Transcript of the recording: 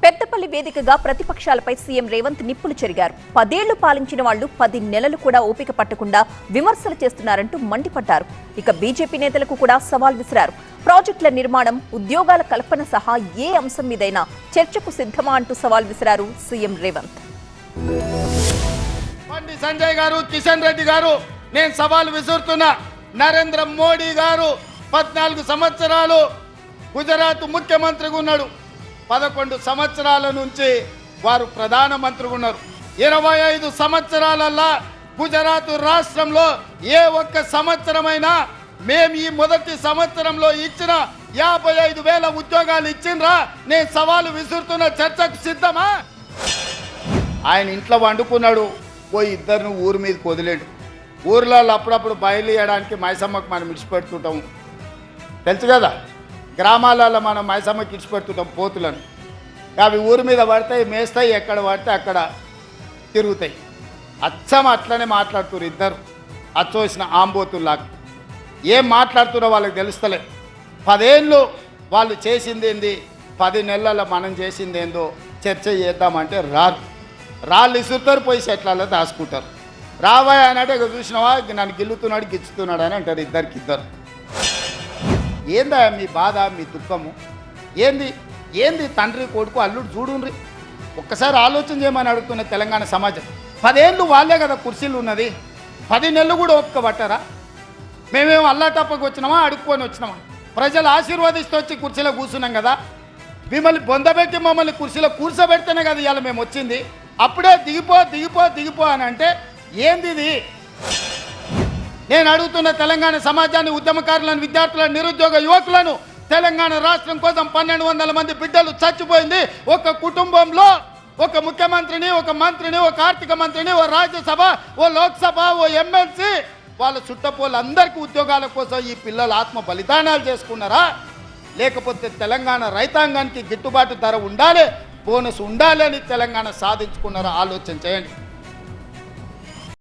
పెద్దపల్లి వేదికగా ప్రతిపక్షాలపై సీఎం రేవంత్ నిప్పులు చెరిగారు. 10 ఏళ్లు పాలించిన వాళ్లు 10 నెలలు కూడా ఓపిక పట్టకుండా విమర్శలు చేస్తున్నారంటూ మండిపడ్డారు. ఇక బీజేపీ నేతలకు కూడా సవాల్ విసిరారు. ప్రాజెక్టుల నిర్మాణం, ఉద్యోగాల కల్పన సహా ఏ అంశం మీదైనా చర్చకు సిద్ధమా అంటూ సవాల్ విసిరారు సీఎం రేవంత్. బండి సంజయ్ గారు, కిషన్ రెడ్డి గారు, నేను సవాల్ విసురుతున్నా. నరేంద్ర మోడీ గారు 14 సంవత్సరాలు గుజరాత్ ముఖ్యమంత్రిగా ఉన్నాడు. 11 సంవత్సరాల నుంచి వారు ప్రధానమంత్రిగా ఉన్నారు. 25 సంవత్సరాలల్లా గుజరాత్ రాష్ట్రంలో ఏ ఒక్క సంవత్సరమైనా మేము ఈ మొదటి సంవత్సరంలో ఇచ్చిన 55,000 ఉద్యోగాలు ఇచ్చిండ్రా? నేను సవాలు విసురుతున్న, చర్చకు సిద్ధమా? ఆయన ఇంట్లో వండుకున్నాడు, పోయి ఇద్దరిని ఊరి మీదకి వదిలేడు. ఊర్లలో అప్పుడప్పుడు బయలుదేయడానికి మైసమ్మకు మనం ఇడిచిపెడుతుంటాం, తెలుసు కదా. గ్రామాలలో మనం మైసమ్మకి ఇడిచిపెడుతుంటాం పోతులను. అవి ఊరి మీద పడతాయి, మేస్తాయి, ఎక్కడ పడితే అక్కడ తిరుగుతాయి. అచ్చం అట్లనే మాట్లాడుతున్నారు ఇద్దరు, అచ్చోసిన ఆంబోతుల్లాగా. ఏం మాట్లాడుతున్నారో వాళ్ళకి తెలుస్తలే. 10 ఏళ్ళు వాళ్ళు చేసింది ఏంది, 10 నెలల మనం చేసింది ఏందో చర్చ చేద్దామంటే రాళ్ళు ఇసురుతారు, పోయి చెట్లలో దాచుకుంటారు. రావాయి అనంటే ఇక చూసినావా, నన్ను గిల్లుతున్నాడు, గిచ్చుతున్నాడు అని అంటారు ఇద్దరు. ఏందా మీ బాధ, మీ దుఃఖము ఏంది తండ్రి కొడుకు అల్లుడు చూడుండ్రి. ఒక్కసారి ఆలోచన చేయమని అడుగుతున్న తెలంగాణ సమాజం. 10 ఏళ్ళు వాళ్ళే కదా కుర్చీలు ఉన్నది, 10 నెలలు కూడా ఒక్క పట్టారా? మేమేమో అల్లాటప్పకు వచ్చినామా, అడుక్కొని వచ్చినామా? ప్రజలు ఆశీర్వాదిస్తూ వచ్చి కుర్చీలో కూర్చున్నాం కదా. మిమ్మల్ని బొందబెట్టి మమ్మల్ని కుర్చీలో కూర్చోబెడితేనే కదా ఇవాళ మేము వచ్చింది. అప్పుడే దిగిపో అని అంటే ఏంది ఇది? నేను అడుగుతున్న తెలంగాణ సమాజాన్ని, ఉద్యమకారులను, విద్యార్థులను, నిరుద్యోగ యువకులను, తెలంగాణ రాష్ట్రం కోసం 1200 మంది బిడ్డలు చచ్చిపోయింది. ఒక కుటుంబంలో ఒక ముఖ్యమంత్రిని, ఒక మంత్రిని, ఒక ఆర్థిక మంత్రిని, ఓ రాజ్యసభ, ఓ లోక్సభ, ఓ ఎమ్మెల్సీ, వాళ్ళ చుట్టపోళ్ళందరికీ ఉద్యోగాల కోసం ఈ పిల్లలు ఆత్మ బలిదానాలు చేసుకున్నారా? లేకపోతే తెలంగాణ రైతాంగానికి గిట్టుబాటు ధర ఉండాలి, బోనస్ ఉండాలి అని తెలంగాణ సాధించుకున్నారా? ఆలోచన చేయండి.